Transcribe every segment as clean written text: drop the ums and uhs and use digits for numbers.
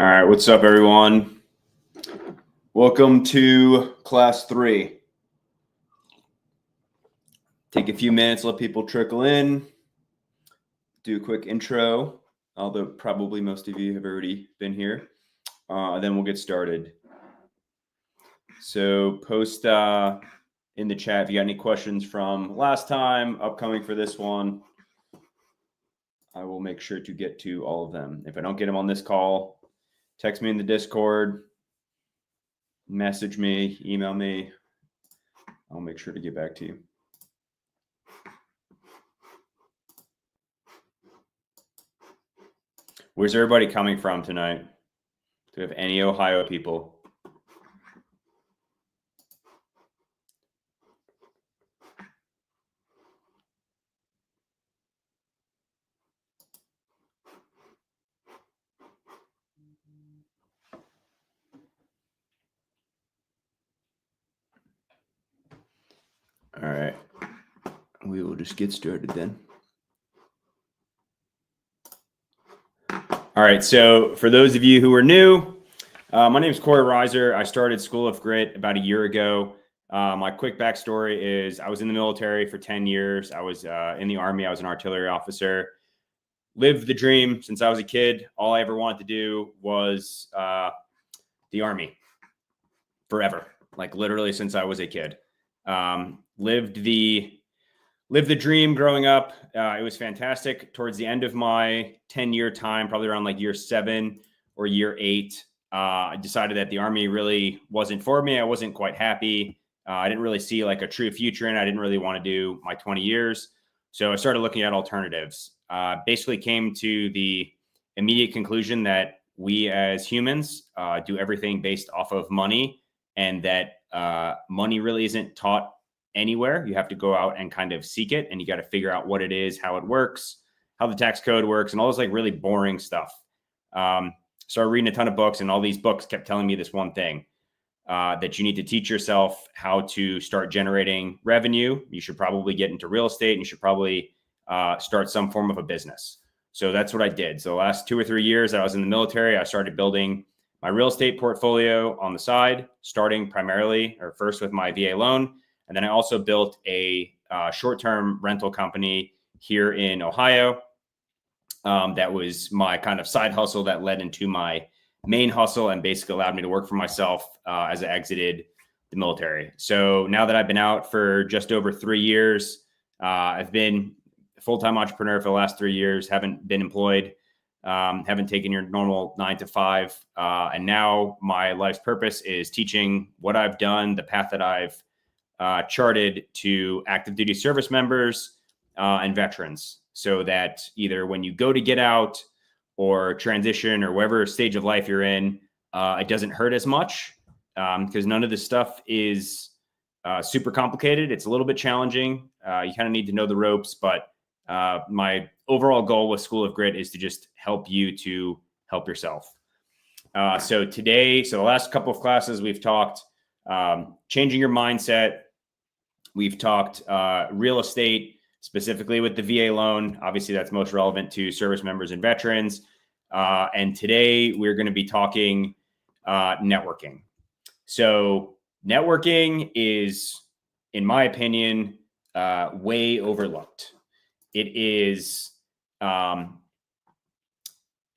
All right, what's up, everyone? Welcome to class 3. Take a few minutes, let people trickle in, do a quick intro, although probably most of you have already been here. Then we'll get started. So post in the chat if you got any questions from last time, upcoming for this one. I will make sure to get to all of them. If I don't get them on this call, text me in the Discord, message me, email me. I'll make sure to get back to you. Where's everybody coming from tonight? Do we have any Ohio people? All right. We will just get started then. All right. So for those of you who are new, my name is Corey Reiser. I started School of Grit about a year ago. My quick backstory is I was in the military for 10 years. I was in the Army. I was an artillery officer. Lived the dream since I was a kid. All I ever wanted to do was the Army forever, like literally since I was a kid. Lived the dream growing up. It was fantastic. Towards the end of my 10-year time, probably around like year 7 or year 8, I decided that the Army really wasn't for me. I wasn't quite happy. I didn't really see like a true future in it. I didn't really want to do my 20 years. So I started looking at alternatives. Basically came to the immediate conclusion that we as humans do everything based off of money, and that money really isn't taught anywhere. You have to go out and kind of seek it, and you got to figure out what it is, how it works, how the tax code works, and all this like really boring stuff. Started reading a ton of books, and all these books kept telling me this one thing, that you need to teach yourself how to start generating revenue. You should probably get into real estate, and you should probably start some form of a business. So that's what I did. So the last 2 or 3 years that I was in the military, I started building my real estate portfolio on the side, starting primarily or first with my VA loan. And then I also built a short-term rental company here in Ohio. That was my kind of side hustle that led into my main hustle and basically allowed me to work for myself as I exited the military. So now that I've been out for just over 3 years, I've been a full-time entrepreneur for the last 3 years, haven't been employed, haven't taken your normal 9 to 5. And now my life's purpose is teaching what I've done, the path that I've charted to active duty service members and veterans, so that either when you go to get out or transition or whatever stage of life you're in, it doesn't hurt as much, because none of this stuff is super complicated. It's a little bit challenging. You kind of need to know the ropes, but my overall goal with School of Grit is to just help you to help yourself. So the last couple of classes, we've talked changing your mindset. We've talked real estate, specifically with the VA loan. Obviously, that's most relevant to service members and veterans. And today we're going to be talking networking. So networking is, in my opinion, way overlooked. It is,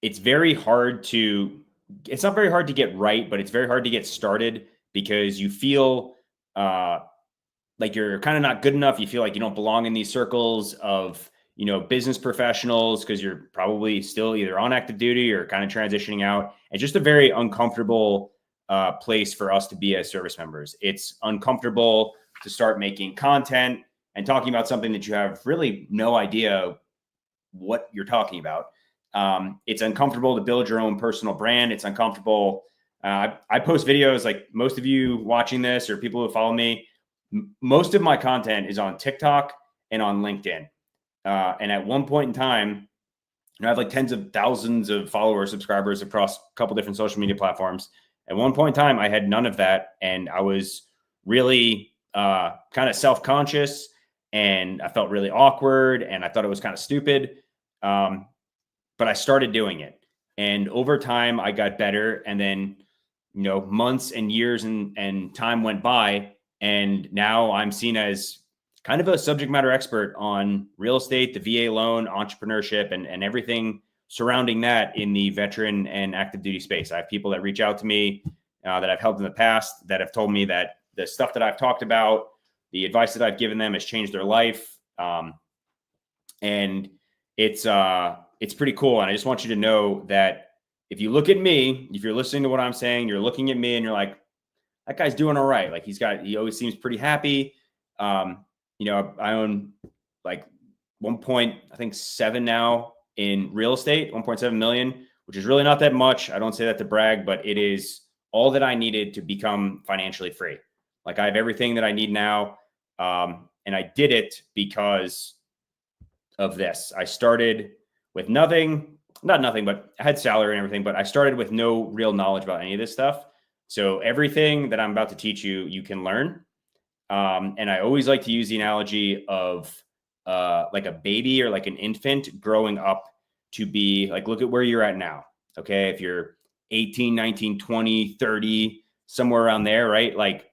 it's very hard to, it's not very hard to get right, but it's very hard to get started because you feel like you're kind of not good enough. You feel like you don't belong in these circles of, business professionals, because you're probably still either on active duty or kind of transitioning out. It's just a very uncomfortable place for us to be as service members. It's uncomfortable to start making content and talking about something that you have really no idea what you're talking about. It's uncomfortable to build your own personal brand. It's uncomfortable. I post videos like most of you watching this or people who follow me. Most of my content is on TikTok and on LinkedIn. And at one point in time, I have like tens of thousands of followers, subscribers across a couple different social media platforms. At one point in time, I had none of that. And I was really kind of self-conscious, and I felt really awkward, and I thought it was kind of stupid. But I started doing it. And over time, I got better. And then, months and years and time went by. And now I'm seen as kind of a subject matter expert on real estate, the VA loan, entrepreneurship, and everything surrounding that in the veteran and active duty space. I have people that reach out to me that I've helped in the past that have told me that the stuff that I've talked about, the advice that I've given them has changed their life. And it's pretty cool. And I just want you to know that if you look at me, if you're listening to what I'm saying, you're looking at me and you're like, that guy's doing all right. Like he always seems pretty happy. I own like 1.7 now in real estate, 1.7 million, which is really not that much. I don't say that to brag, but it is all that I needed to become financially free. Like I have everything that I need now. And I did it because of this. I started with not nothing, but I had salary and everything, but I started with no real knowledge about any of this stuff. So everything that I'm about to teach you, you can learn. And I always like to use the analogy of like a baby or like an infant growing up to be like, look at where you're at now. Okay. If you're 18, 19, 20, 30, somewhere around there, right? Like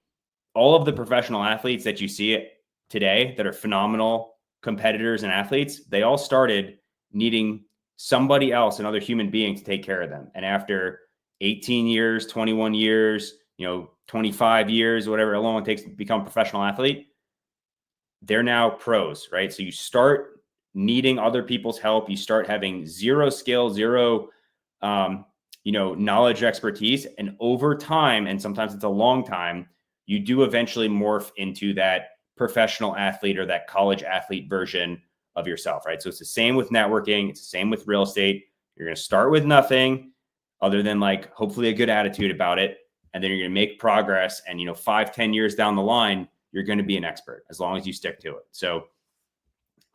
all of the professional athletes that you see today that are phenomenal competitors and athletes, they all started needing somebody else, another human being to take care of them. And after 18 years, 21 years, 25 years, whatever long it takes to become a professional athlete, they're now pros, right? So you start needing other people's help. You start having zero skill, zero, knowledge, expertise. And over time, and sometimes it's a long time, you do eventually morph into that professional athlete or that college athlete version of yourself, right? So it's the same with networking. It's the same with real estate. You're going to start with nothing other than like hopefully a good attitude about it. And then you're going to make progress. And, 5-10 years down the line, you're going to be an expert as long as you stick to it. So,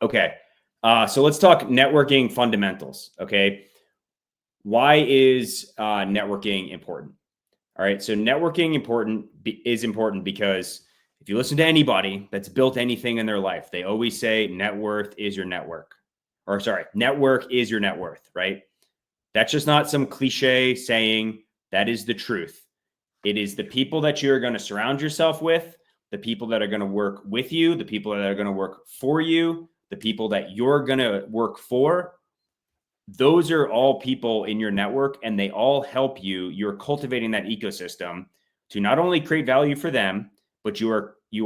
okay. So let's talk networking fundamentals. Okay. Why is networking important? All right. So networking is important because if you listen to anybody that's built anything in their life, they always say net worth is your network. Or sorry, network is your net worth, right? That's just not some cliche saying. That is the truth. It is the people that you're going to surround yourself with, the people that are going to work with you, the people that are going to work for you, the people that you're going to work for. Those are all people in your network, and they all help you. You're cultivating that ecosystem to not only create value for them, but you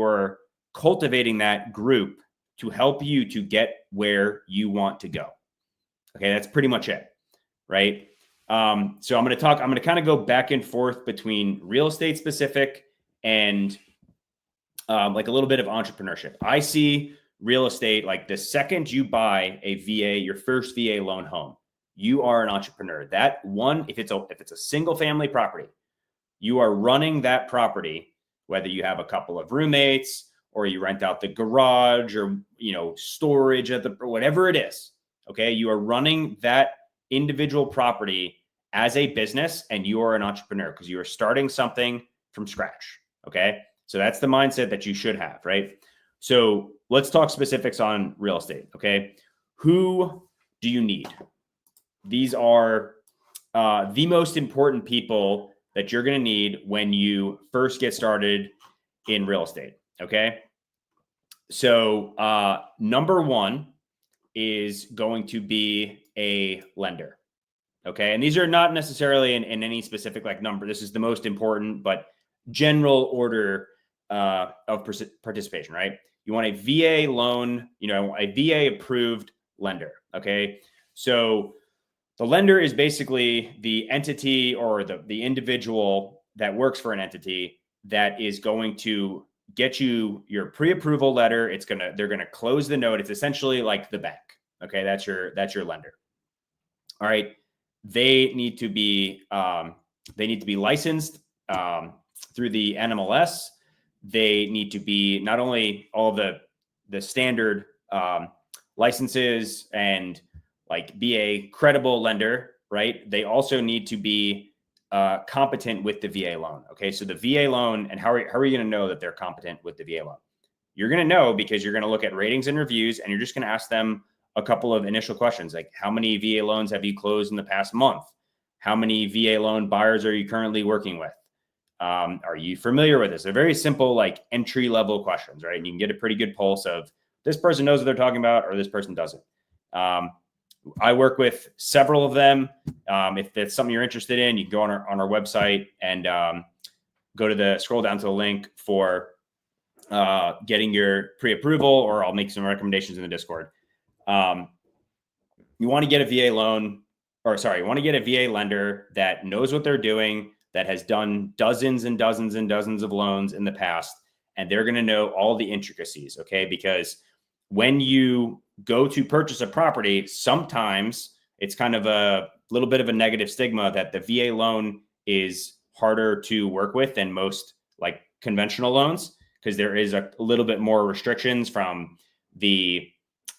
are cultivating that group to help you to get where you want to go. Okay, that's pretty much it, right? So I'm going to kind of go back and forth between real estate specific and like a little bit of entrepreneurship. I see real estate like the second you buy a VA, your first VA loan home, you are an entrepreneur. That one, if it's a single family property, you are running that property, whether you have a couple of roommates or you rent out the garage or, storage or whatever it is. Okay. You are running that individual property as a business, and you are an entrepreneur because you are starting something from scratch. Okay. So that's the mindset that you should have, right? So let's talk specifics on real estate. Okay. Who do you need? These are the most important people that you're going to need when you first get started in real estate. Okay. So number one is going to be a lender. Okay. And these are not necessarily in any specific like number. This is the most important, but general order of participation, right? You want a VA loan, a VA approved lender. Okay. So the lender is basically the entity or the individual that works for an entity that is going to get you your pre-approval letter. They're going to close the note. It's essentially like the bank. Okay. That's your lender. All right. They need to be licensed through the NMLS. They need to be not only all the standard licenses and like be a credible lender, right? They also need to be competent with the VA loan. Okay, so the VA loan, and how are you going to know that they're competent with the VA loan? You're going to know because you're going to look at ratings and reviews, and you're just going to ask them a couple of initial questions, like how many VA loans have you closed in the past month? How many VA loan buyers are you currently working with? Are you familiar with this? They're very simple, like entry level questions, right? And you can get a pretty good pulse of this person knows what they're talking about or this person doesn't. I work with several of them. If that's something you're interested in, you can go on our website and scroll down to the link for getting your pre-approval, or I'll make some recommendations in the Discord. You want to get a VA loan, you want to get a VA lender that knows what they're doing, that has done dozens and dozens and dozens of loans in the past, and they're going to know all the intricacies, okay? Because when you go to purchase a property, sometimes it's kind of a little bit of a negative stigma that the VA loan is harder to work with than most like conventional loans, because there is a little bit more restrictions from the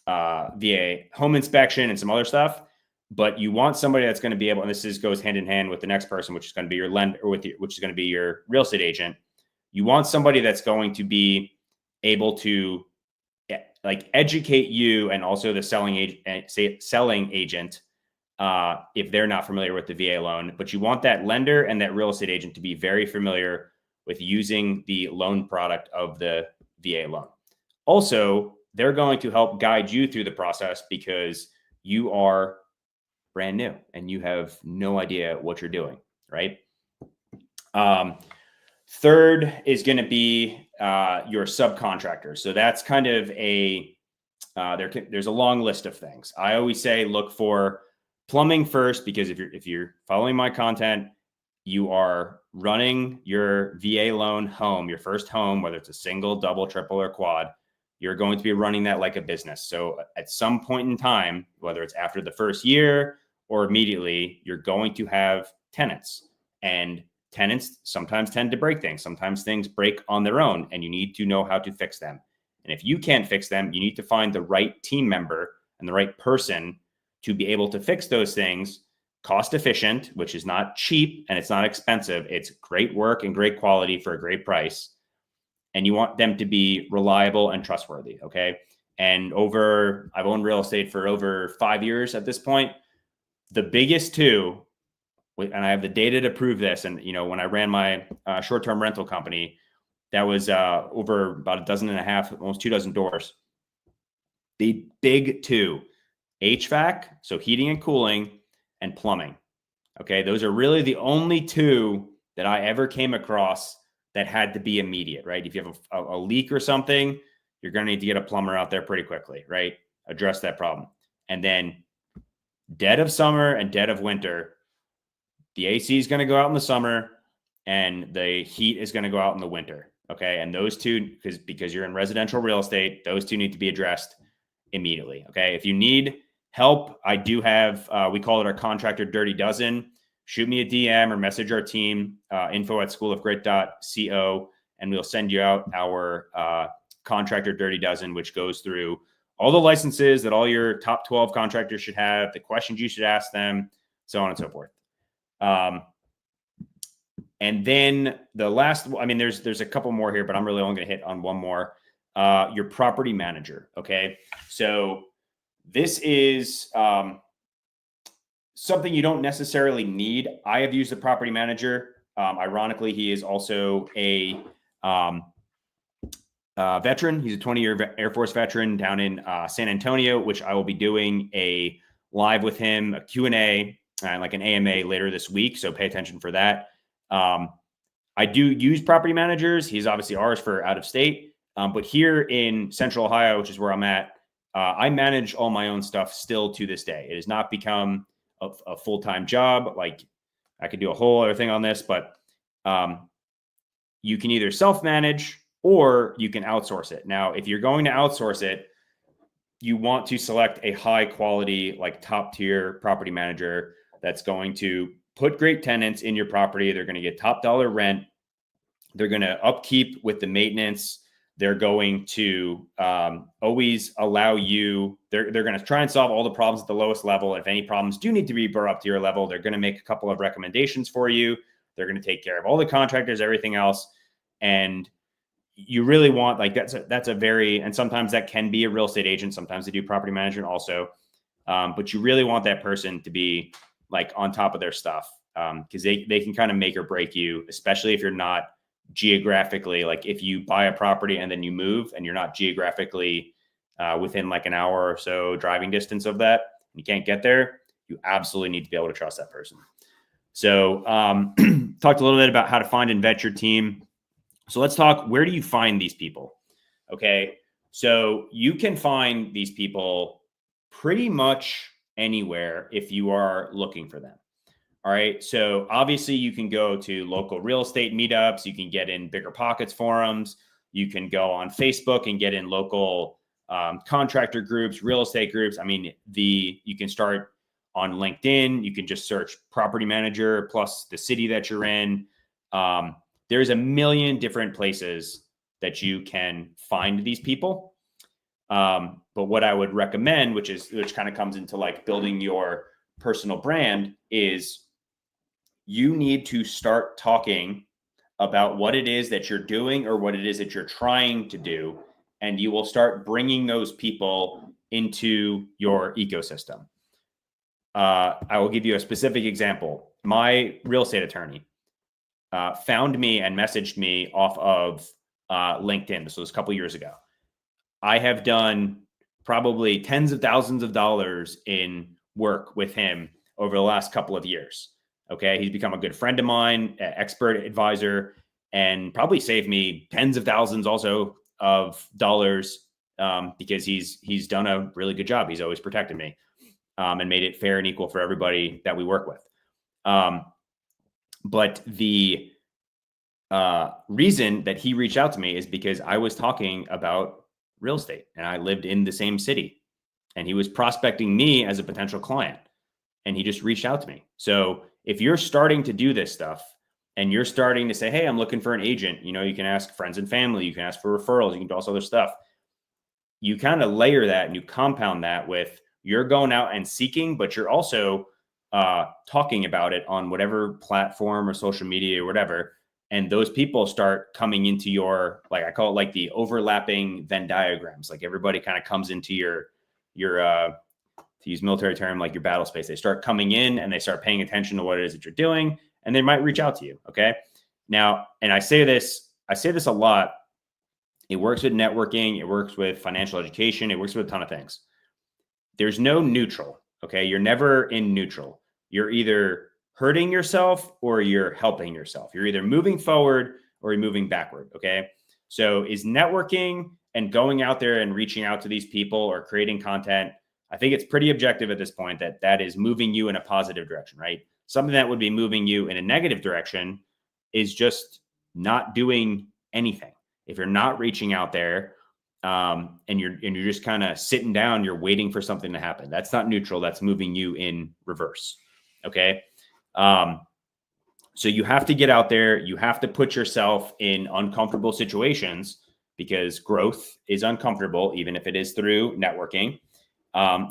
VA home inspection and some other stuff. But you want somebody that's going to be able, and goes hand in hand with the next person, which is going to be your lender, which is going to be your real estate agent. You want somebody that's going to be able to like educate you and also the selling agent if they're not familiar with the VA loan. But you want that lender and that real estate agent to be very familiar with using the loan product of the VA loan. Also, they're going to help guide you through the process because you are brand new and you have no idea what you're doing, right? Third is going to be your subcontractor. So that's kind of there's a long list of things. I always say look for plumbing first, because if you're following my content, you are running your VA loan home, your first home, whether it's a single, double, triple, or quad. You're going to be running that like a business. So at some point in time, whether it's after the first year or immediately, you're going to have tenants, and tenants sometimes tend to break things. Sometimes things break on their own and you need to know how to fix them. And if you can't fix them, you need to find the right team member and the right person to be able to fix those things cost efficient, which is not cheap and it's not expensive. It's great work and great quality for a great price. And you want them to be reliable and trustworthy. Okay. And I've owned real estate for over 5 years at this point. The biggest two, and I have the data to prove this. And, when I ran my short-term rental company, that was over about a dozen and a half, almost 2 dozen doors. The big two, HVAC, so heating and cooling, and plumbing. Okay. Those are really the only two that I ever came across that had to be immediate, right? If you have a leak or something, you're going to need to get a plumber out there pretty quickly, right? Address that problem. And then dead of summer and dead of winter, the AC is going to go out in the summer and the heat is going to go out in the winter. Okay. And those two, because you're in residential real estate, those two need to be addressed immediately. Okay. If you need help, I do have, we call it our contractor dirty dozen. Shoot me a DM or message our team, info@schoolofgrit.co, and we'll send you out our contractor dirty dozen, which goes through all the licenses that all your top 12 contractors should have, the questions you should ask them, so on and so forth. And then the last, there's a couple more here, but I'm really only going to hit on one more. Your property manager. Okay. So this is something you don't necessarily need. I have used a property manager. Ironically, he is also a veteran. He's a 20-year Air Force veteran down in San Antonio, which I will be doing a live with him, a Q&A, and like an AMA later this week. So pay attention for that. I do use property managers. He's obviously ours for out of state. But here in Central Ohio, which is where I'm at, I manage all my own stuff still to this day. It has not become a full-time job. Like I could do a whole other thing on this, but you can either self-manage or you can outsource it. Now, if you're going to outsource it, you want to select a high quality, like top tier property manager that's going to put great tenants in your property. They're going to get top dollar rent. They're going to upkeep with the maintenance. They're going to always allow you, they're going to try and solve all the problems at the lowest level. If any problems do need to be brought up to your level, they're going to make a couple of recommendations for you. They're going to take care of all the contractors, everything else. And you really want, like, that's a very, and sometimes that can be a real estate agent. Sometimes they do property management also. But you really want that person to be like on top of their stuff, because they can kind of make or break you, especially if you're not geographically, like if you buy a property and then you move and you're not geographically within like an hour or so driving distance of that, and you can't get there, you absolutely need to be able to trust that person. So talked a little bit about how to find and vet your team. So let's talk, where do you find these people? Okay. So you can find these people pretty much anywhere if you are looking for them. All right. So obviously you can go to local real estate meetups. You can get in Bigger Pockets forums. You can go on Facebook and get in local contractor groups, real estate groups. I mean, you can start on LinkedIn. You can just search property manager plus the city that you're in. There's a million different places that you can find these people. But what I would recommend, which kind of comes into like building your personal brand, is you need to start talking about what it is that you're doing or what it is that you're trying to do. And you will start bringing those people into your ecosystem. I will give you a specific example. My real estate attorney found me and messaged me off of LinkedIn. This was a couple of years ago. I have done probably tens of thousands of dollars in work with him over the last couple of years. Okay. He's become a good friend of mine, expert advisor, and probably saved me tens of thousands also of dollars because he's done a really good job. He's always protected me and made it fair and equal for everybody that we work with. But the reason that he reached out to me is because I was talking about real estate and I lived in the same city, and he was prospecting me as a potential client, and he just reached out to me. So if you're starting to do this stuff and you're starting to say, hey, I'm looking for an agent, you can ask friends and family, you can ask for referrals, you can do all this other stuff. You kind of layer that and you compound that with, you're going out and seeking, but you're also talking about it on whatever platform or social media or whatever. And those people start coming into your, like I call it like the overlapping Venn diagrams. Like everybody kind of comes into your to use military term, like your battle space. They start coming in and they start paying attention to what it is that you're doing, and they might reach out to you. Okay. Now, and I say this a lot. It works with networking. It works with financial education. It works with a ton of things. There's no neutral. Okay. You're never in neutral. You're either hurting yourself or you're helping yourself. You're either moving forward or you're moving backward. Okay. So is networking and going out there and reaching out to these people or creating content, I think it's pretty objective at this point that is moving you in a positive direction, right? Something that would be moving you in a negative direction is just not doing anything. If you're not reaching out there and you're just kind of sitting down, you're waiting for something to happen. That's not neutral. That's moving you in reverse. Okay. So you have to get out there. You have to put yourself in uncomfortable situations because growth is uncomfortable, even if it is through networking.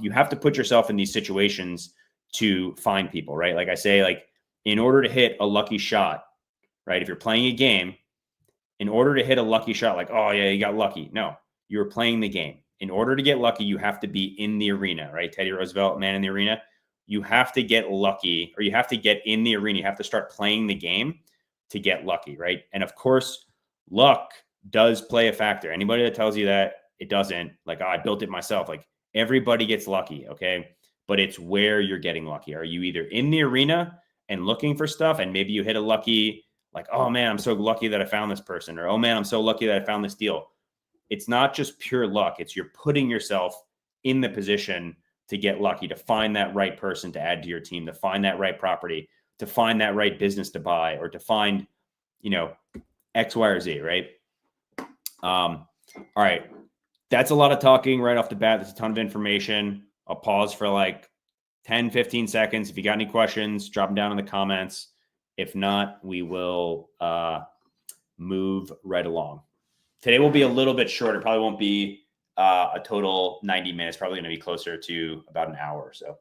You have to put yourself in these situations to find people, right? Like I say, like in order to hit a lucky shot, right? If you're playing a game, in order to hit a lucky shot, like, oh yeah, you got lucky. No, you're playing the game. In order to get lucky, you have to be in the arena, right? Teddy Roosevelt, Man in the Arena. You have to get lucky, or you have to get in the arena. You have to start playing the game to get lucky, right? And of course, luck does play a factor. Anybody that tells you that it doesn't, like, oh, I built it myself, like everybody gets lucky, okay? But it's where you're getting lucky. Are you either in the arena and looking for stuff, and maybe you hit a lucky, like, oh man, I'm so lucky that I found this person, or oh man, I'm so lucky that I found this deal. It's not just pure luck. It's you're putting yourself in the position to get lucky, to find that right person to add to your team, to find that right property, to find that right business to buy, or to find, X, Y, or Z, right? All right. That's a lot of talking right off the bat. That's a ton of information. I'll pause for like 10, 15 seconds. If you got any questions, drop them down in the comments. If not, we will move right along. Today will be a little bit shorter. Probably won't be a total 90 minutes. Probably going to be closer to about an hour or so.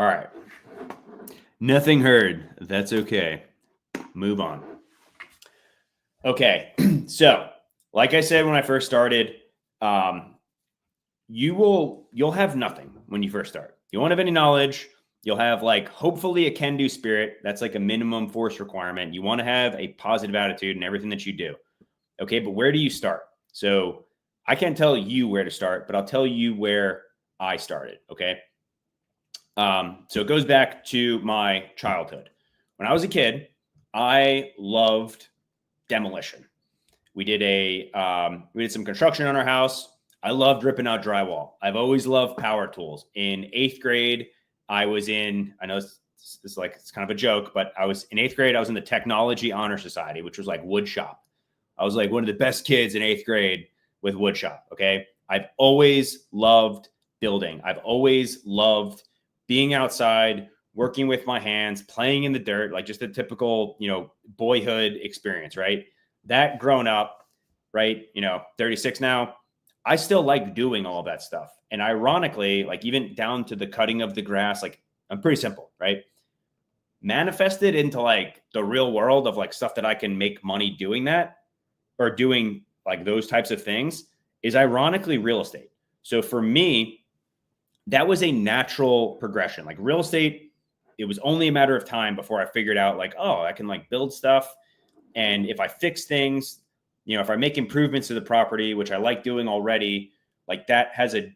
All right. Nothing heard. That's okay. Move on. Okay. So, like I said when I first started, you'll have nothing when you first start. You won't have any knowledge. You'll have like hopefully a can-do spirit. That's like a minimum force requirement. You want to have a positive attitude in everything that you do. Okay, but where do you start? So I can't tell you where to start, but I'll tell you where I started. Okay. So it goes back to my childhood. When I was a kid, I loved demolition. We did some construction on our house. I loved ripping out drywall. I've always loved power tools. In 8th grade, I know it's like, it's kind of a joke, but I was in 8th grade. I was in the Technology Honor Society, which was like wood shop. I was like one of the best kids in 8th grade with wood shop. Okay. I've always loved building. I've always loved being outside, working with my hands, playing in the dirt, like just a typical, boyhood experience, right? That grown up, right? 36 now, I still like doing all that stuff. And ironically, like even down to the cutting of the grass, like I'm pretty simple, right? Manifested into like the real world of like stuff that I can make money doing that or doing like those types of things is ironically real estate. So for me, that was a natural progression. Like real estate, it was only a matter of time before I figured out like, oh, I can like build stuff. And if I fix things, if I make improvements to the property, which I like doing already, like that has a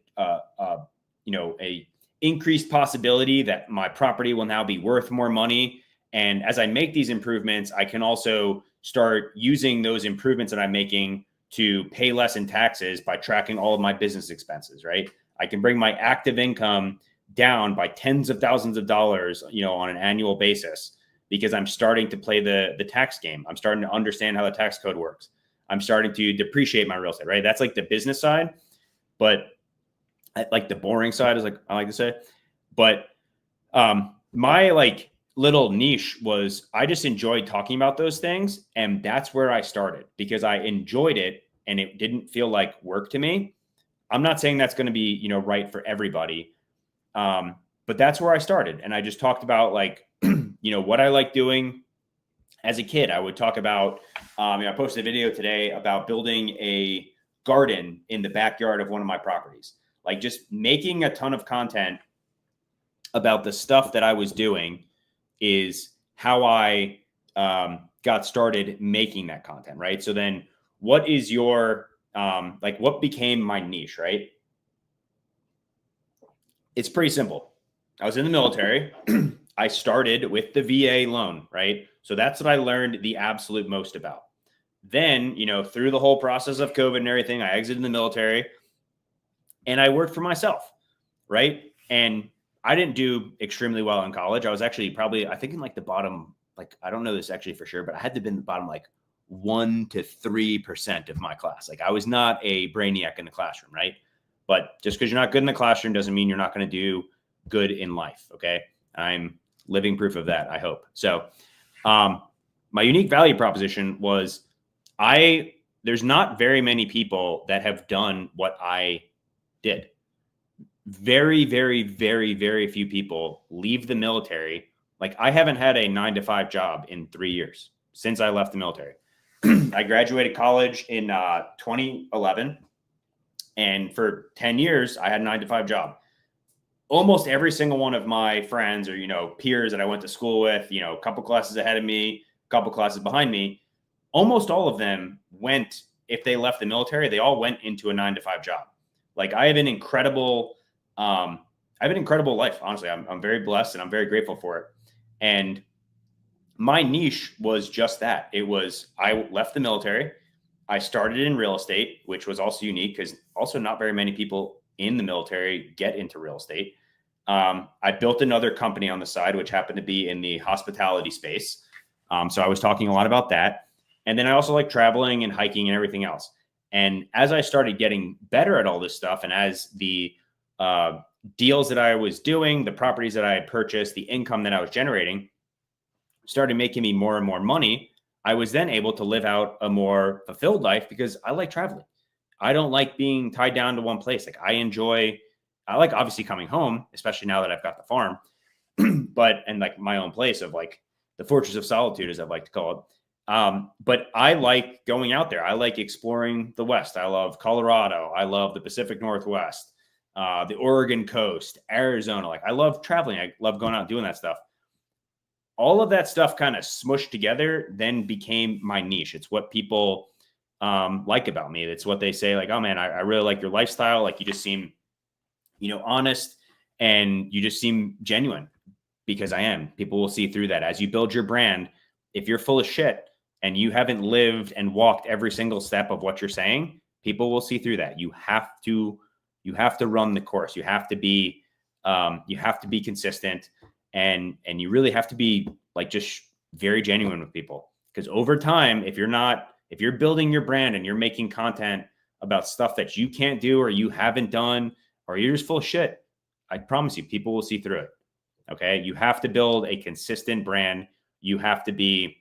increased possibility that my property will now be worth more money. And as I make these improvements, I can also start using those improvements that I'm making to pay less in taxes by tracking all of my business expenses, right? I can bring my active income down by tens of thousands of dollars, on an annual basis because I'm starting to play the tax game. I'm starting to understand how the tax code works. I'm starting to depreciate my real estate, right? That's like the business side, but like the boring side is like, I like to say, but my like little niche was I just enjoyed talking about those things. And that's where I started because I enjoyed it and it didn't feel like work to me. I'm not saying that's going to be, right for everybody. But that's where I started. And I just talked about like, what I like doing as a kid. I would talk about, I posted a video today about building a garden in the backyard of one of my properties, like just making a ton of content about the stuff that I was doing is how I got started making that content. Right. So then what is your, what became my niche, right? It's pretty simple. I was in the military. I started with the VA loan, right? So that's what I learned the absolute most about. Then, through the whole process of COVID and everything, I exited the military and I worked for myself, right? And I didn't do extremely well in college. I was actually probably, I think in like the bottom, like, I don't know this actually for sure, but I had to be in the bottom like 1% to 3% of my class. Like I was not a brainiac in the classroom, right? But just because you're not good in the classroom doesn't mean you're not going to do good in life. Okay. I'm living proof of that, I hope. So my unique value proposition was there's not very many people that have done what I did. Very, very, very, very few people leave the military. Like I haven't had a 9-to-5 job in 3 years since I left the military. I graduated college in 2011. And for 10 years, I had a 9-to-5 job. Almost every single one of my friends or, peers that I went to school with, a couple classes ahead of me, a couple classes behind me, almost all of them went, if they left the military, they all went into a 9-to-5 job. Like I have an incredible life. Honestly, I'm very blessed and I'm very grateful for it. And my niche was just that. It was, I left the military. I started in real estate, which was also unique because also not very many people in the military get into real estate. I built another company on the side, which happened to be in the hospitality space. So I was talking a lot about that. And then I also like traveling and hiking and everything else. And as I started getting better at all this stuff and as the deals that I was doing, the properties that I had purchased, the income that I was generating started making me more and more money, I was then able to live out a more fulfilled life because I like traveling. I don't like being tied down to one place. Like I like obviously coming home, especially now that I've got the farm. and like my own place of like the fortress of solitude, as I like to call it. But I like going out there. I like exploring the West. I love Colorado. I love the Pacific Northwest, the Oregon coast, Arizona. Like I love traveling. I love going out and doing that stuff. All of that stuff kind of smushed together, then became my niche. It's what people like about me. It's what they say, like, oh man, I really like your lifestyle. Like you just seem, honest, and you just seem genuine, because I am. People will see through that. As you build your brand, if you're full of shit and you haven't lived and walked every single step of what you're saying, people will see through that. You have to run the course. You have to be consistent, and you really have to be like just very genuine with people. Because over time, if you're building your brand and you're making content about stuff that you can't do or you haven't done, or you're just full of shit, I promise you, people will see through it. Okay. You have to build a consistent brand. You have to be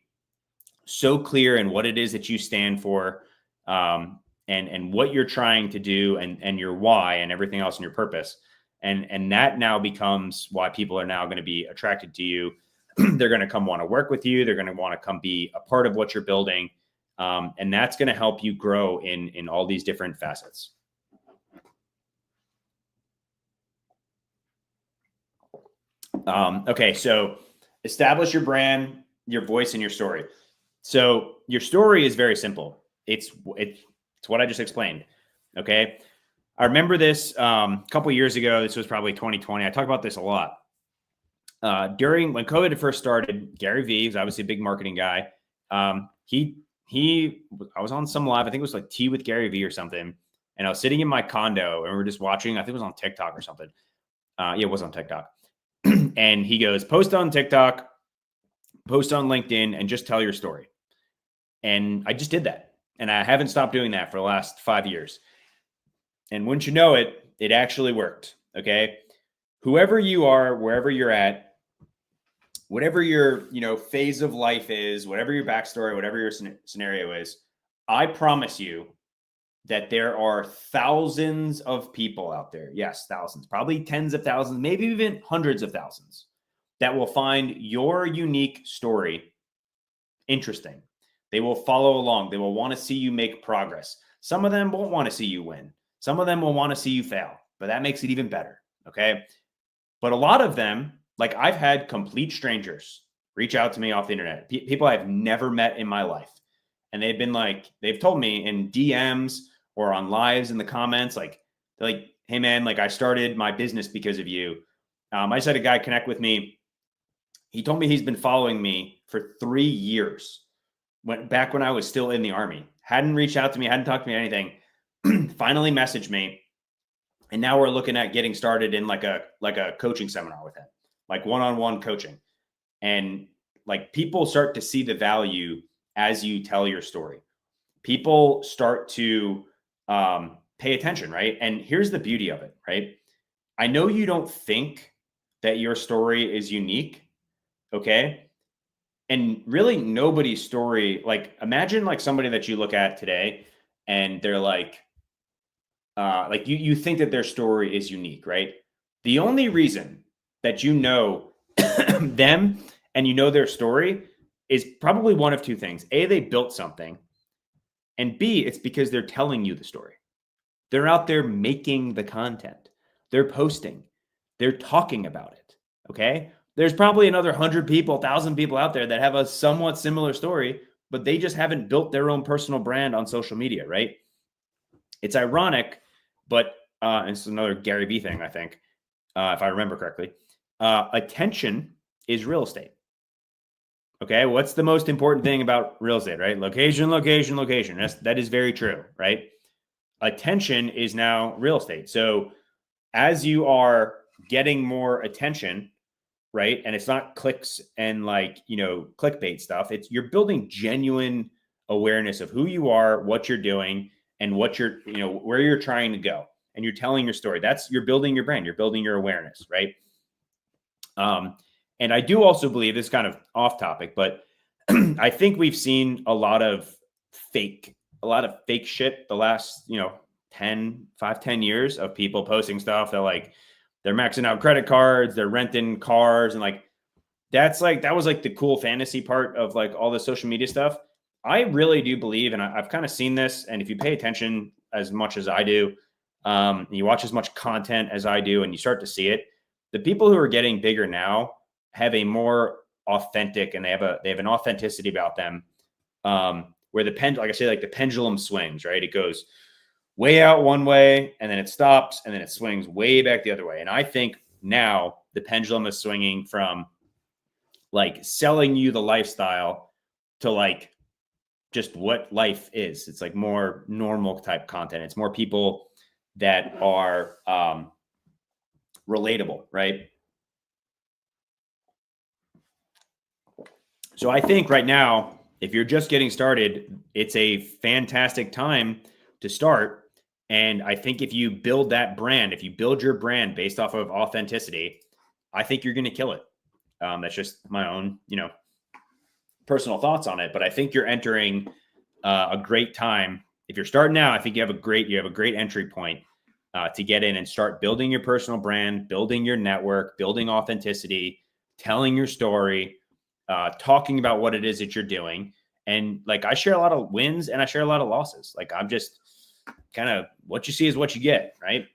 so clear in what it is that you stand for, and what you're trying to do, and your why, and everything else, and your purpose. And that now becomes why people are now going to be attracted to you. They're going to come want to work with you. They're going to want to come be a part of what you're building. And that's going to help you grow in all these different facets. Okay. So establish your brand, your voice, and your story. So your story is very simple. It's what I just explained. Okay. I remember this a couple of years ago. This was probably 2020. I talk about this a lot. During when COVID had first started, Gary Vee was obviously a big marketing guy. I was on some live, I think it was like Tea with Gary Vee or something. And I was sitting in my condo and we were just watching, I think it was on TikTok or something. Yeah, it was on TikTok. And he goes, post on TikTok, post on LinkedIn, and just tell your story. And I just did that. And I haven't stopped doing that for the last 5 years. And wouldn't you know it, it actually worked. Okay. Whoever you are, wherever you're at, whatever your, phase of life is, whatever your backstory, whatever your scenario is, I promise you that there are thousands of people out there. Yes, thousands, probably tens of thousands, maybe even hundreds of thousands, that will find your unique story interesting. They will follow along. They will want to see you make progress. Some of them won't want to see you win. Some of them will want to see you fail, but that makes it even better. Okay. But a lot of them, like I've had complete strangers reach out to me off the internet, people I've never met in my life. And they've been like, they've told me in DMs or on lives in the comments, like, hey man, like I started my business because of you. I just had a guy connect with me. He told me he's been following me for 3 years. Back when I was still in the Army, hadn't reached out to me, hadn't talked to me anything. Finally messaged me, and now we're looking at getting started in like a coaching seminar with him, like one-on-one coaching. And like people start to see the value as you tell your story. People start to pay attention, right? And here's the beauty of it, right? I know you don't think that your story is unique, okay? And really nobody's story, like imagine like somebody that you look at today and they're like you think that their story is unique, right? The only reason that you know them and you know their story is probably one of two things. A, they built something, and B, it's because they're telling you the story. They're out there making the content. They're posting. They're talking about it, okay? There's probably another 100 people, 1,000 people out there that have a somewhat similar story, but they just haven't built their own personal brand on social media, right? It's ironic, but it's another Gary Vee thing, I think, if I remember correctly. Attention is real estate. Okay, what's the most important thing about real estate, right? Location, location, location. That is very true, right? Attention is now real estate. So as you are getting more attention, right, and it's not clicks and clickbait stuff, you're building genuine awareness of who you are, what you're doing, and what you're, where you're trying to go, and you're telling your story. You're building your brand, you're building your awareness, right? And I do also believe, this is kind of off topic, but I think we've seen a lot of fake shit the last, 10 years of people posting stuff that they're maxing out credit cards, they're renting cars, and like that was like the cool fantasy part of like all the social media stuff. I really do believe, and I've kind of seen this, and if you pay attention as much as I do, you watch as much content as I do, and you start to see it, the people who are getting bigger now have a more authentic, and they have an authenticity about them, where like I say, like the pendulum swings, right? It goes way out one way, and then it stops, and then it swings way back the other way. And I think now the pendulum is swinging from like selling you the lifestyle to like just what life is. It's like more normal type content. It's more people that are relatable, right? So I think right now, if you're just getting started, it's a fantastic time to start. And I think if you build that brand, if you build your brand based off of authenticity, I think you're going to kill it. That's just my own, personal thoughts on it. But I think you're entering a great time. If you're starting now, I think you have a great entry point to get in and start building your personal brand, building your network, building authenticity, telling your story, talking about what it is that you're doing. And like, I share a lot of wins and I share a lot of losses. Like, I'm just kind of, what you see is what you get. Right.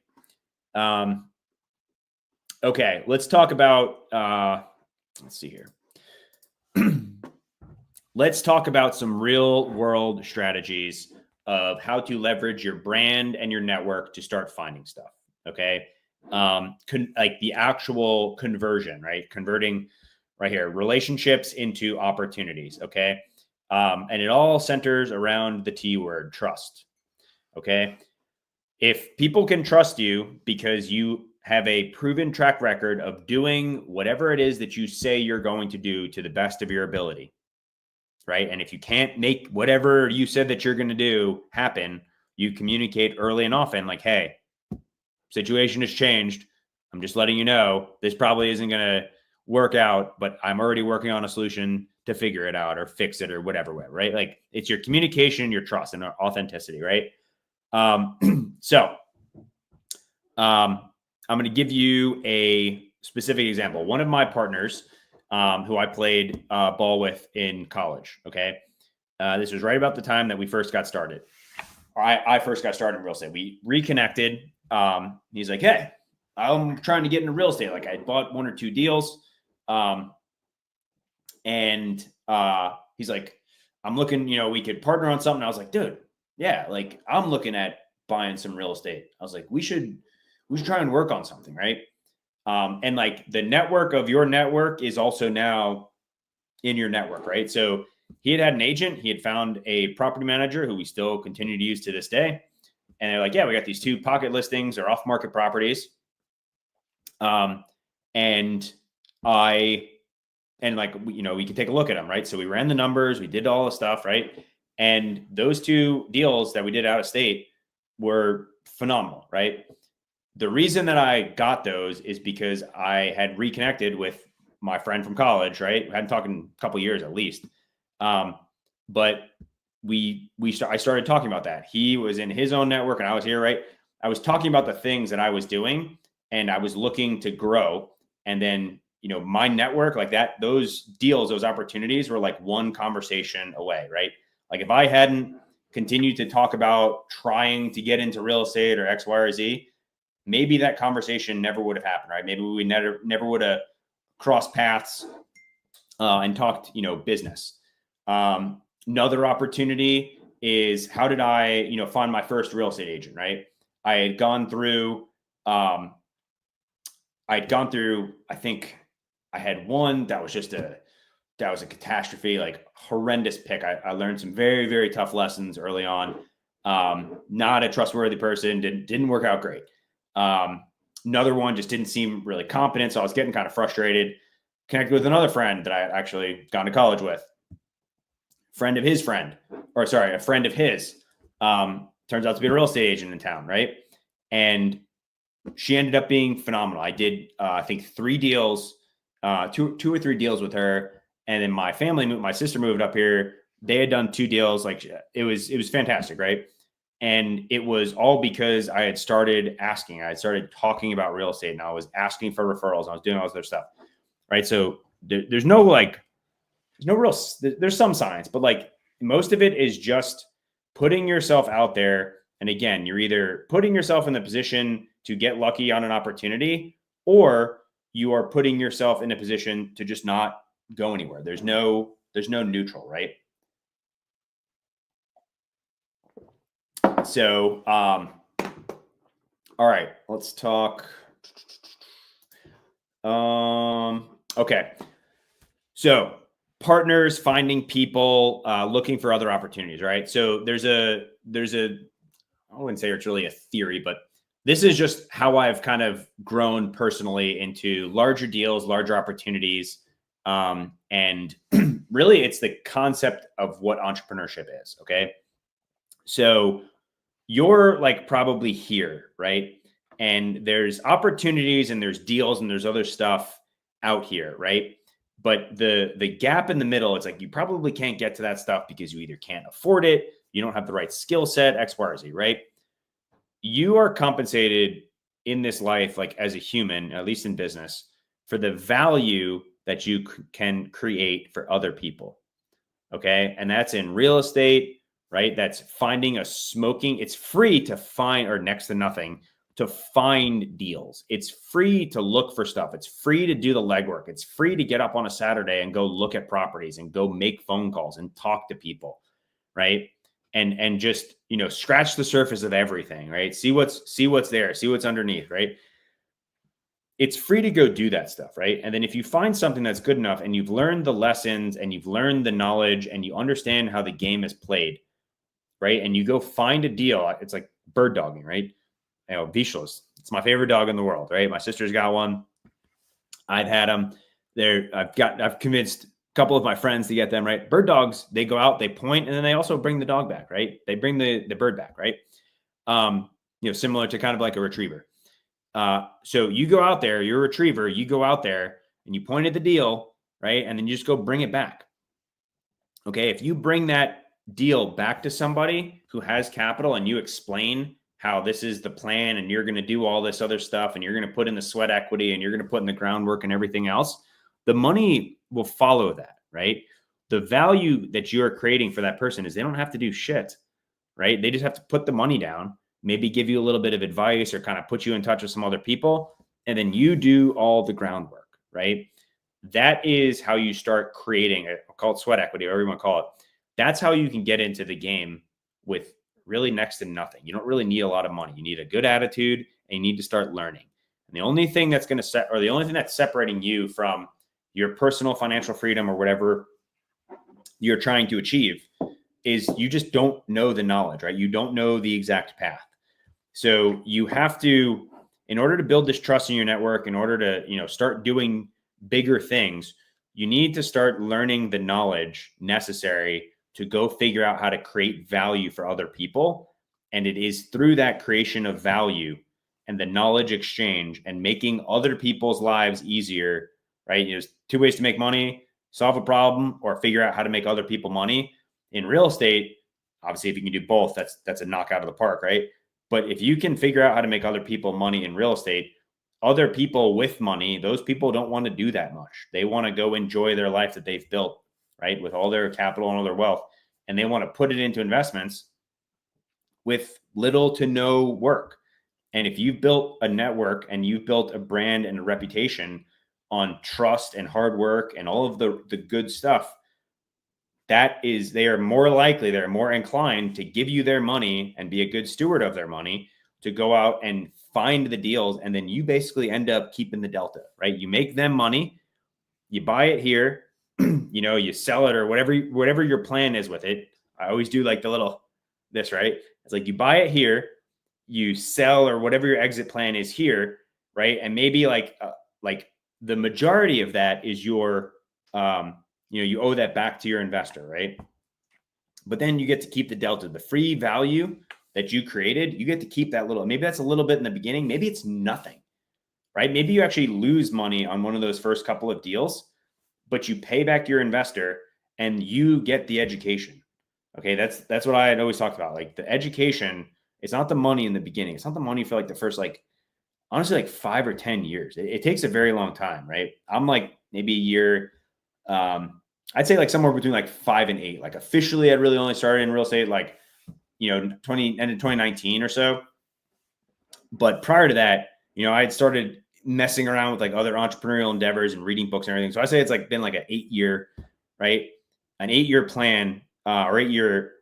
Okay. Let's talk about, let's see here. Let's talk about some real world strategies of how to leverage your brand and your network to start finding stuff. Okay. Like the actual conversion, right? Converting right here, relationships into opportunities. Okay. And it all centers around the T word, trust. Okay. If people can trust you because you have a proven track record of doing whatever it is that you say you're going to do to the best of your ability, right? And if you can't make whatever you said that you're going to do happen, you communicate early and often, like, hey, situation has changed. I'm just letting you know this probably isn't going to work out, but I'm already working on a solution to figure it out or fix it or whatever way, right? Like, it's your communication, your trust, and authenticity, right? So I'm going to give you a specific example. One of my partners, who I played ball with in college. Okay. This was right about the time that we first got started. I first got started in real estate. We reconnected. He's like, hey, I'm trying to get into real estate. Like, I bought 1 or 2 deals. And he's like, I'm looking, we could partner on something. I was like, dude, yeah, like, I'm looking at buying some real estate. I was like, we should try and work on something. Right. And like, the network of your network is also now in your network, right? So he had an agent. He had found a property manager who we still continue to use to this day. And they're like, yeah, we got these 2 pocket listings or off-market properties. And we could take a look at them, right? So we ran the numbers, we did all the stuff, right? And those 2 deals that we did out of state were phenomenal, right? The reason that I got those is because I had reconnected with my friend from college, right? I hadn't talked in a couple of years at least. But I started talking about that. He was in his own network and I was here, right? I was talking about the things that I was doing and I was looking to grow. And then, my network, like that, those deals, those opportunities were like one conversation away, right? Like, if I hadn't continued to talk about trying to get into real estate or X, Y, or Z, maybe that conversation never would have happened, right? Maybe we never would have crossed paths and talked, business. Another opportunity is, how did I, find my first real estate agent, right? I had gone through, I think I had one that was a catastrophe, like horrendous pick. I learned some very, very tough lessons early on. Not a trustworthy person, didn't work out great. Another one just didn't seem really competent. So I was getting kind of frustrated. Connected with another friend that I had actually gone to college with. A friend of his, turns out to be a real estate agent in town, right? And she ended up being phenomenal. I did, I think 3 deals, 2 or 3 deals with her. And then my sister moved up here. They had done 2 deals. Like, it was fantastic, right? And it was all because I had started asking, I had started talking about real estate, and I was asking for referrals. I was doing all this other stuff. Right. So there's no like, there's no real, there's some science, but like most of it is just putting yourself out there. And again, you're either putting yourself in the position to get lucky on an opportunity, or you are putting yourself in a position to just not go anywhere. There's no neutral, right? So, all right, let's talk. Okay. So partners, finding people, looking for other opportunities, right? So there's a, I wouldn't say it's really a theory, but this is just how I've kind of grown personally into larger deals, larger opportunities. And really it's the concept of what entrepreneurship is. Okay. So you're like probably here, right? And there's opportunities and there's deals and there's other stuff out here, right? But the gap in the middle, it's like you probably can't get to that stuff because you either can't afford it, you don't have the right skill set, X, Y, or Z, right? You are compensated in this life, like as a human, at least in business, for the value that you can create for other people. Okay. And that's in real estate, right? That's finding a smoking. It's free to find, or next to nothing to find deals. It's free to look for stuff. It's free to do the legwork. It's free to get up on a Saturday and go look at properties and go make phone calls and talk to people, right? And just, scratch the surface of everything, right? See what's there, see what's underneath, right? It's free to go do that stuff, right? And then if you find something that's good enough and you've learned the lessons and you've learned the knowledge and you understand how the game is played, right? And you go find a deal, it's like bird dogging, right? Vizslas, it's my favorite dog in the world, right? My sister's got one. I've had them there. I've convinced a couple of my friends to get them, right? Bird dogs, they go out, they point, and then they also bring the dog back, right? They bring the bird back, right? Similar to kind of like a retriever. So you go out there, you're a retriever, you go out there and you point at the deal, right? And then you just go bring it back. Okay. If you bring that deal back to somebody who has capital and you explain how this is the plan and you're going to do all this other stuff and you're going to put in the sweat equity and you're going to put in the groundwork and everything else, the money will follow that, right? The value that you're creating for that person is they don't have to do shit, right? They just have to put the money down, maybe give you a little bit of advice or kind of put you in touch with some other people. And then you do all the groundwork, right? That is how you start creating it. I'll call it sweat equity, whatever you want to call it. That's how you can get into the game with really next to nothing. You don't really need a lot of money. You need a good attitude and you need to start learning. And the only thing that's going to set, or the only thing that's separating you from your personal financial freedom or whatever you're trying to achieve is you just don't know the knowledge, right? You don't know the exact path. So you have to, in order to build this trust in your network, in order to, start doing bigger things, you need to start learning the knowledge necessary to go figure out how to create value for other people. And it is through that creation of value and the knowledge exchange and making other people's lives easier, right? There's two ways to make money: solve a problem or figure out how to make other people money. In real estate, obviously, if you can do both, that's a knockout of the park, right? But if you can figure out how to make other people money in real estate, other people with money, those people don't want to do that much. They want to go enjoy their life that they've built, right? With all their capital and all their wealth. And they want to put it into investments with little to no work. And if you've built a network and you've built a brand and a reputation on trust and hard work and all of the good stuff, they are more likely, they're more inclined to give you their money and be a good steward of their money to go out and find the deals. And then you basically end up keeping the delta, right? You make them money, you buy it here, you sell it or whatever your plan is with it. I always do like this, right? It's like you buy it here, you sell or whatever your exit plan is here, right? And maybe like the majority of that is your, you owe that back to your investor, right? But then you get to keep the delta, the free value that you created. You get to keep that little, maybe that's a little bit in the beginning. Maybe it's nothing, right? Maybe you actually lose money on one of those first couple of deals, but you pay back your investor and you get the education, Okay, that's what I had always talked about. Like the education, it's not the money in the beginning. It's not the money for like the first like honestly like 5 or 10 years. It takes a very long time, right? I'm like maybe a year. I'd say like somewhere between like 5 and 8. Like officially, I'd really only started in real estate like end of 2019 or so. But prior to that, I had started messing around with like other entrepreneurial endeavors and reading books and everything. So I say it's like been like an 8 year, right? An 8 year plan or 8 year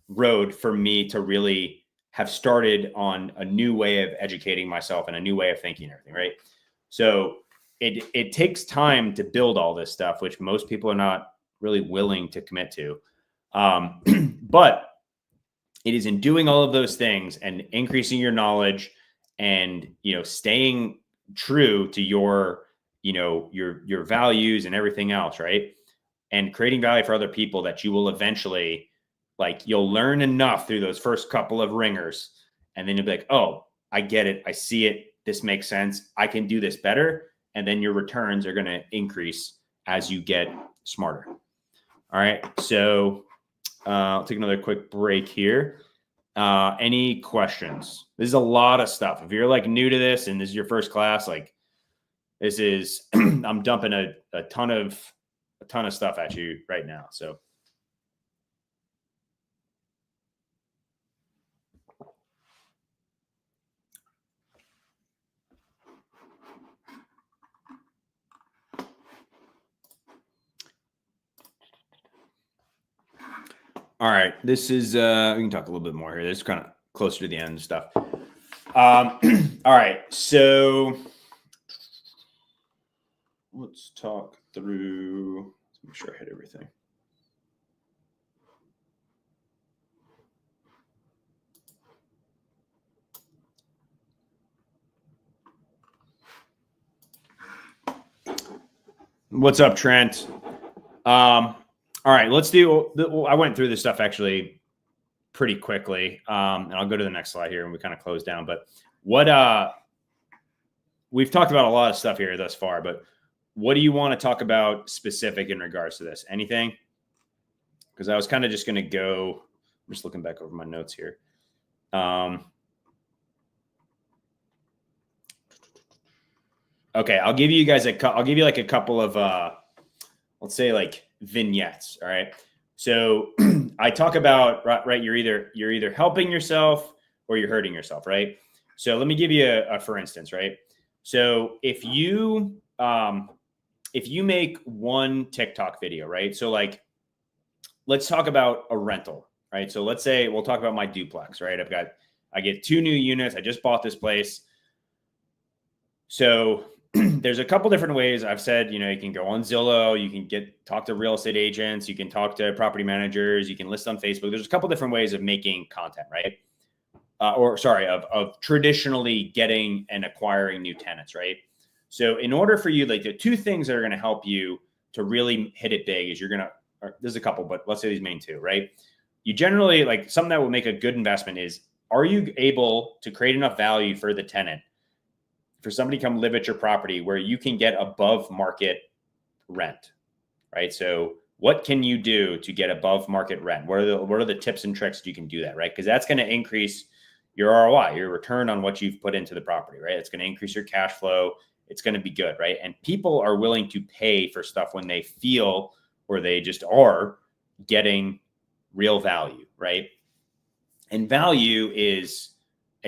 road for me to really have started on a new way of educating myself and a new way of thinking and everything, right? So it takes time to build all this stuff, which most people are not really willing to commit to. But it is in doing all of those things and increasing your knowledge and staying true to your your values and everything else, right? And creating value for other people that you will eventually like you'll learn enough through those first couple of ringers, and then you'll be like, oh, I get it, I see it, this makes sense, I can do this better. And then your returns are going to increase as you get smarter. All right, so I'll take another quick break here. Any questions? This is a lot of stuff. If you're like new to this and this is your first class, like this is I'm dumping a ton of stuff at you right now. So all right, this is we can talk a little bit more here. This is kind of closer to the end stuff. All right, so let's talk through. Let's make sure I hit everything. What's up, Trent? All right, let's do. I went through this stuff actually pretty quickly, and I'll go to the next slide here, and we kind of close down. But what we've talked about a lot of stuff here thus far, but what do you want to talk about specific in regards to this? Anything? Because I was kind of just going to go. I'm just looking back over my notes here. Okay, I'll give you guys I'll give you like a couple of let's say like vignettes. All right. So I talk about right. You're either helping yourself or you're hurting yourself, right? So let me give you a for instance, right? So if you make one TikTok video, right? So like, let's talk about a rental, right? So let's say we'll talk about my duplex, right? I get 2 new units. I just bought this place. So there's a couple different ways. I've said, you can go on Zillow, you can talk to real estate agents, you can talk to property managers, you can list on Facebook. There's a couple different ways of making content, right? Of traditionally getting and acquiring new tenants, right? So in order for you, like the 2 things that are going to help you to really hit it big is there's a couple, but let's say these main 2, right? You generally like something that will make a good investment is, are you able to create enough value for the tenant for somebody to come live at your property where you can get above market rent, right? So what can you do to get above market rent? What are the tips and tricks you can do that, right? Because that's going to increase your ROI, your return on what you've put into the property, right? It's going to increase your cash flow. It's going to be good, right? And people are willing to pay for stuff when they feel or they just are getting real value, right? And value it's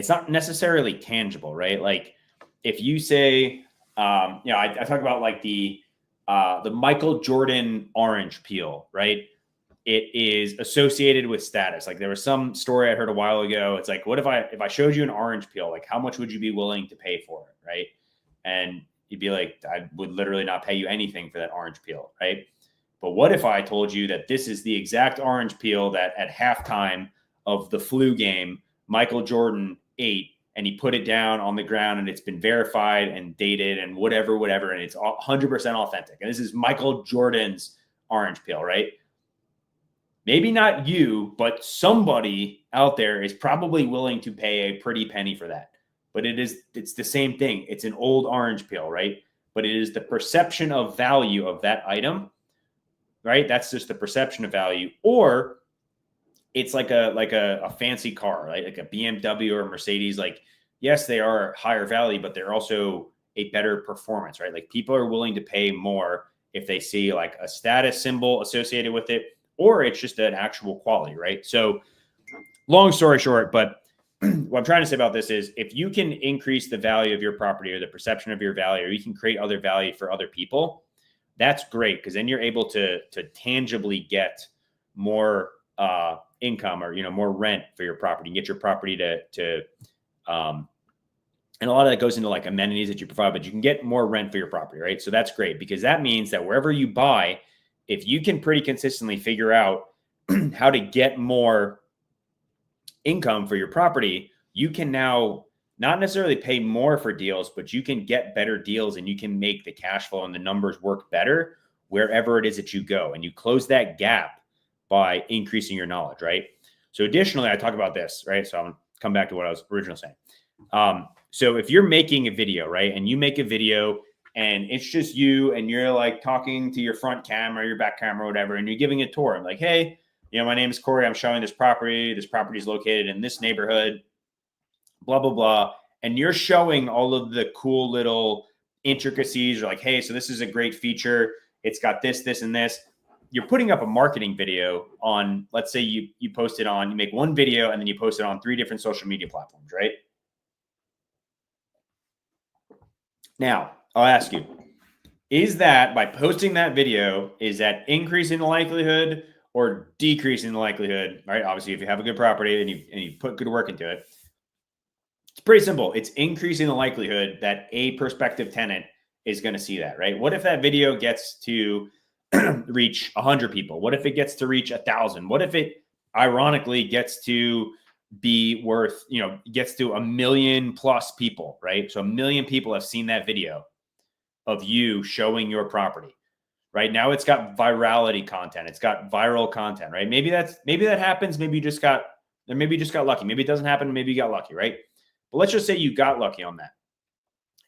not necessarily tangible, right? Like if you say, I talk about like the Michael Jordan orange peel, right? It is associated with status. Like there was some story I heard a while ago. It's like, what if I showed you an orange peel, like how much would you be willing to pay for it? Right. And you'd be like, I would literally not pay you anything for that orange peel. Right. But what if I told you that this is the exact orange peel that at halftime of the flu game, Michael Jordan ate, and he put it down on the ground, and it's been verified and dated and whatever, and it's 100% authentic. And this is Michael Jordan's orange peel, right? Maybe not you, but somebody out there is probably willing to pay a pretty penny for that. But it's the same thing. It's an old orange peel, right? But it is the perception of value of that item, right? That's just the perception of value. Or it's like a fancy car, right? Like a BMW or a Mercedes. Like, yes, they are higher value, but they're also a better performance, right? Like people are willing to pay more if they see like a status symbol associated with it, or it's just an actual quality, right? So long story short, but what I'm trying to say about this is if you can increase the value of your property or the perception of your value, or you can create other value for other people, that's great, because then you're able to tangibly get more income, or more rent for your property, and get your property to and a lot of that goes into like amenities that you provide, but you can get more rent for your property, right? So that's great, because that means that wherever you buy, if you can pretty consistently figure out how to get more income for your property, you can now not necessarily pay more for deals, but you can get better deals, and you can make the cash flow and the numbers work better wherever it is that you go. And you close that gap by increasing your knowledge, right? So additionally, I talk about this, right? So I'm going to come back to what I was originally saying. So if you're making a video, right, and you make a video and it's just you and you're like talking to your front camera, your back camera, whatever, and you're giving a tour, I'm like, hey, my name is Corey. I'm showing this property. This property is located in this neighborhood, blah, blah, blah. And you're showing all of the cool little intricacies. You're like, hey, so this is a great feature. It's got this, this, and this. You're putting up a marketing video on, let's say you post it on, you make one video and then you post it on 3 different social media platforms, right? Now, I'll ask you, is that by posting that video, is that increasing the likelihood or decreasing the likelihood, right? Obviously, if you have a good property and you put good work into it, it's pretty simple. It's increasing the likelihood that a prospective tenant is going to see that, right? What if that video gets to reach 100 people? What if it gets to reach 1,000? What if it ironically gets to be worth, gets to 1 million plus people, right? So 1 million people have seen that video of you showing your property. Right now, it's got virality content. It's got viral content, right? Maybe that happens. Maybe you just got lucky. Maybe it doesn't happen. Maybe you got lucky, right? But let's just say you got lucky on that.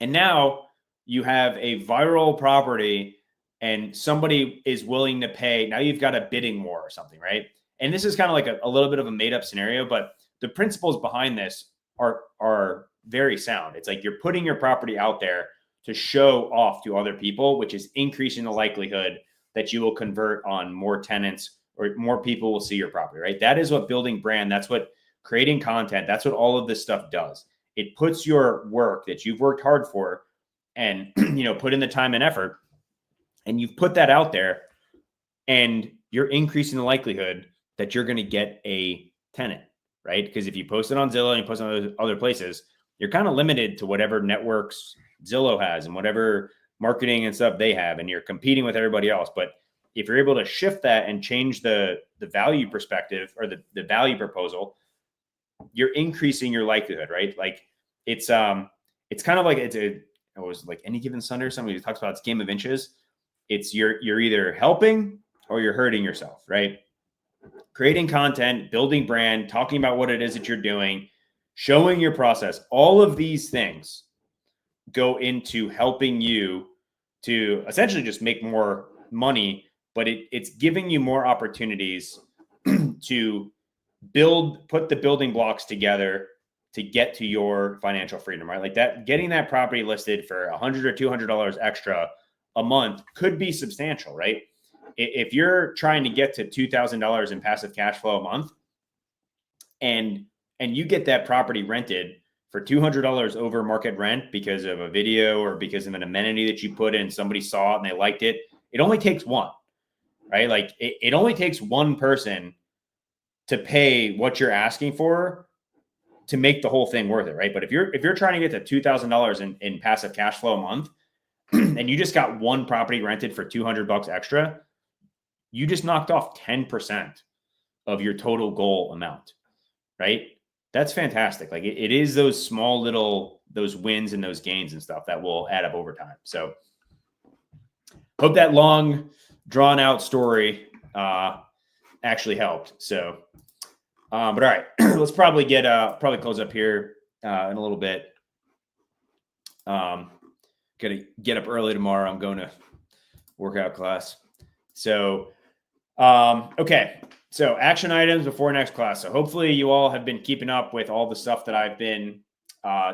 And now you have a viral property and somebody is willing to pay. Now you've got a bidding war or something, right? And this is kind of like a little bit of a made up scenario, but the principles behind this are very sound. It's like you're putting your property out there to show off to other people, which is increasing the likelihood that you will convert on more tenants or more people will see your property, right? That is what building brand, that's what creating content, that's what all of this stuff does. It puts your work that you've worked hard for and, put in the time and effort, and you've put that out there, and you're increasing the likelihood that you're going to get a tenant, right? Because if you post it on Zillow and you post it on other places, you're kind of limited to whatever networks Zillow has and whatever marketing and stuff they have, and you're competing with everybody else. But if you're able to shift that and change the value perspective or the value proposal, you're increasing your likelihood, right? Like it's kind of like it was like Any Given Sunday or something. He talks about it's game of inches. It's you're either helping or you're hurting yourself, right? Creating content, building brand, talking about what it is that you're doing, showing your process, all of these things go into helping you to essentially just make more money, but it's giving you more opportunities to put the building blocks together to get to your financial freedom, right? Like that, getting that property listed for $100 or $200 extra a month could be substantial, right? If you're trying to get to $2,000 in passive cash flow a month and you get that property rented for $200 over market rent because of a video or because of an amenity that you put in, somebody saw it and they liked it, it only takes one, right? Like it only takes one person to pay what you're asking for to make the whole thing worth it, right? But if you're trying to get to $2,000 in passive cash flow a month and you just got one property rented for $200 extra, you just knocked off 10% of your total goal amount, right? That's fantastic. Like it is those small little, those wins and those gains and stuff that will add up over time. So hope that long drawn out story actually helped. So, but all right, let's probably close up here in a little bit. Gonna get up early tomorrow. I'm going to workout class. So, okay. So action items before next class. So hopefully you all have been keeping up with all the stuff that I've been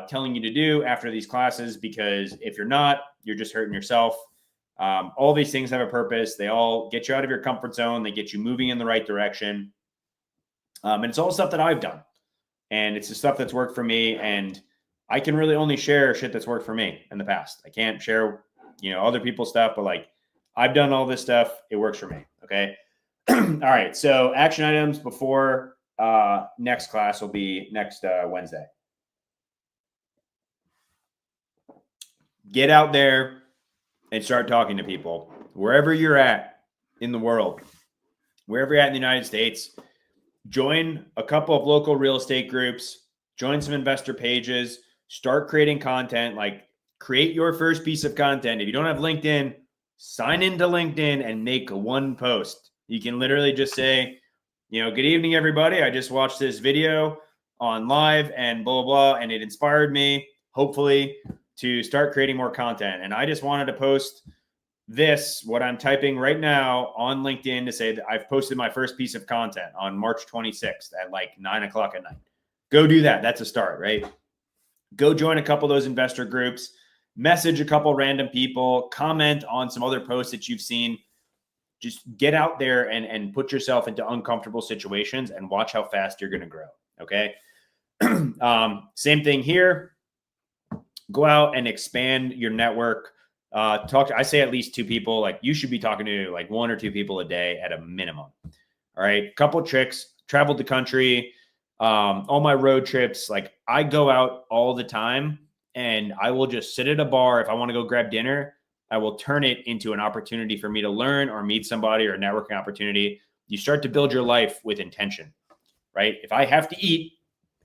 telling you to do after these classes, because if you're not, you're just hurting yourself. All these things have a purpose. They all get you out of your comfort zone. They get you moving in the right direction. And it's all stuff that I've done. And it's the stuff that's worked for me. And I can really only share shit that's worked for me in the past. I can't share, other people's stuff, but like I've done all this stuff. It works for me. Okay. All right. So action items before next class will be next Wednesday. Get out there and start talking to people wherever you're at in the world, wherever you're at in the United States. Join a couple of local real estate groups, join some investor pages, start creating content, like create your first piece of content. If you don't have LinkedIn, sign into LinkedIn and make one post. You can literally just say, good evening, everybody. I just watched this video on live and blah, blah, blah, and it inspired me, hopefully, to start creating more content. And I just wanted to post what I'm typing right now on LinkedIn to say that I've posted my first piece of content on March 26th at like 9:00 at night. Go do that. That's a start, right? Go join a couple of those investor groups, message a couple random people, comment on some other posts that you've seen. Just get out there and put yourself into uncomfortable situations and watch how fast you're going to grow. Okay. Same thing here. Go out and expand your network. I say at least 2 people. Like you should be talking to like 1 or 2 people a day at a minimum. All right. Couple tricks. Traveled the country. All my road trips. Like I go out all the time and I will just sit at a bar. If I want to go grab dinner, I will turn it into an opportunity for me to learn or meet somebody or a networking opportunity. You start to build your life with intention, right? If I have to eat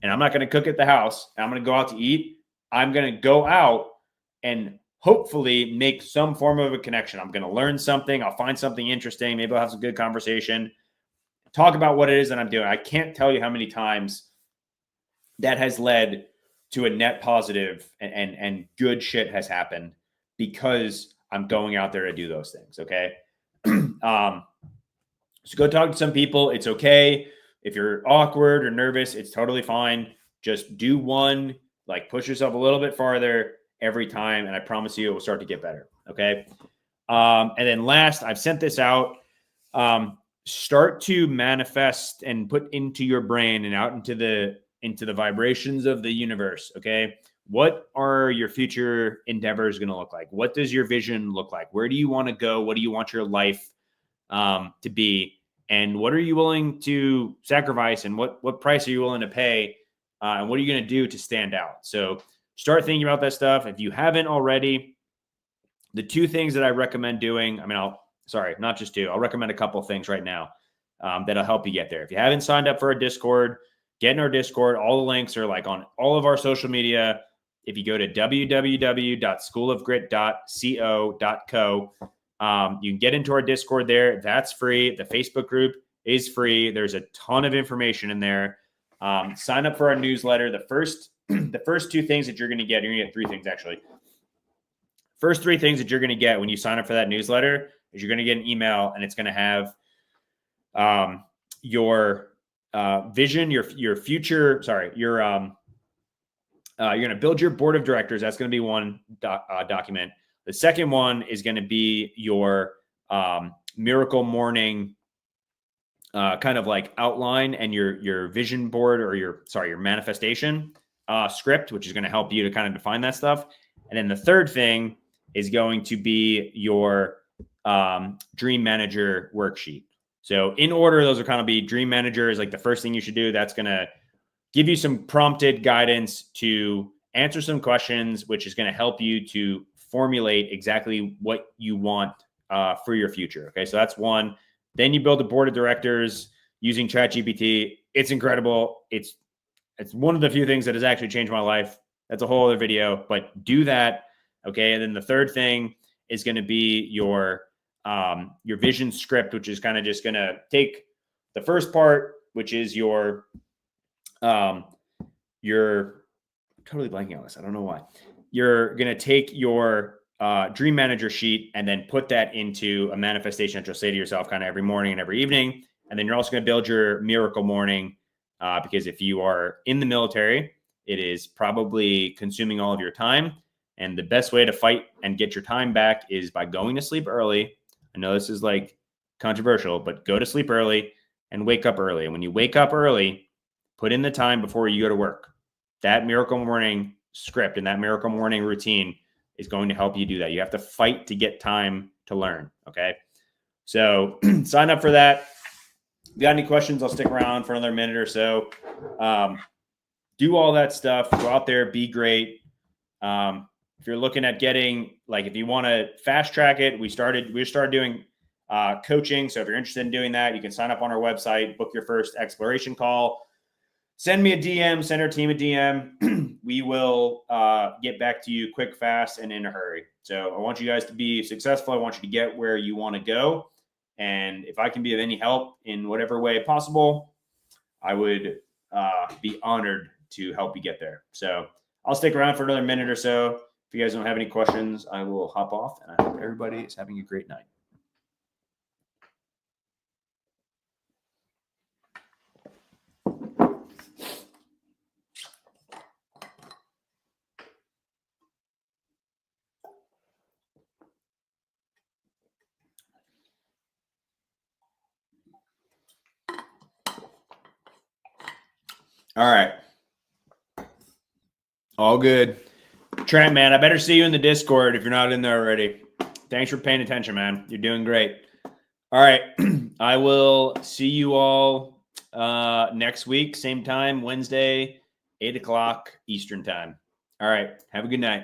and I'm not going to cook at the house and I'm going to go out to eat, I'm going to go out and hopefully make some form of a connection. I'm going to learn something. I'll find something interesting. Maybe I'll have some good conversation. Talk about what it is that I'm doing. I can't tell you how many times that has led to a net positive and good shit has happened because I'm going out there to do those things. Okay. So go talk to some people. It's okay. If you're awkward or nervous, it's totally fine. Just do one, like push yourself a little bit farther every time. And I promise you, it will start to get better. Okay. And then last, I've sent this out. Start to manifest and put into your brain and out into the vibrations of the universe. Okay. What are your future endeavors going to look like? What does your vision look like? Where do you want to go? What do you want your life to be? And what are you willing to sacrifice? And what price are you willing to pay? And what are you going to do to stand out? So start thinking about that stuff. If you haven't already, the 2 things that I recommend doing, not just 2, I'll recommend a couple of things right now that'll help you get there. If you haven't signed up for a Discord, get in our Discord. All the links are like on all of our social media. If you go to www.schoolofgrit.co.co, you can get into our Discord there. That's free. The Facebook group is free. There's a ton of information in there. Sign up for our newsletter. The first 2 things that you're going to get 3 things actually. First 3 things that you're going to get when you sign up for that newsletter is you're going to get an email and it's going to have your vision, your future. You're going to build your board of directors. That's going to be one document. The second one is going to be your miracle morning kind of like outline and your vision board or your manifestation script, which is going to help you to kind of define that stuff. And then the third thing is going to be your Dream Manager worksheet. So in order, those are kind of be Dream Manager is like the first thing you should do. That's going to give you some prompted guidance to answer some questions, which is going to help you to formulate exactly what you want for your future. Okay, so that's one. Then you build a board of directors using ChatGPT. It's incredible. It's one of the few things that has actually changed my life. That's a whole other video, but do that. Okay, and then the third thing is going to be your vision script, which is kind of just going to take the first part, which is your totally blanking on this. I don't know why. You're going to take your Dream Manager sheet and then put that into a manifestation that you'll say to yourself kind of every morning and every evening. And then you're also going to build your miracle morning because if you are in the military, it is probably consuming all of your time. And the best way to fight and get your time back is by going to sleep early. I know this is like controversial, but go to sleep early and wake up early. And when you wake up early, put in the time before you go to work. That miracle morning script and that miracle morning routine is going to help you do that. You have to fight to get time to learn. Okay. So sign up for that. If you got any questions, I'll stick around for another minute or so. Do all that stuff. Go out there, be great. If you're looking at getting, like, if you want to fast track it, we started doing coaching. So if you're interested in doing that, you can sign up on our website, book your first exploration call. Send me a DM, send our team a DM. We will get back to you quick, fast, and in a hurry. So I want you guys to be successful. I want you to get where you want to go. And if I can be of any help in whatever way possible, I would be honored to help you get there. So I'll stick around for another minute or so. If you guys don't have any questions, I will hop off. And I hope everybody is having a great night. All right. All good. Trent, man, I better see you in the Discord if you're not in there already. Thanks for paying attention, man. You're doing great. All right. I will see you all next week, same time, Wednesday, 8 o'clock Eastern time. All right. Have a good night.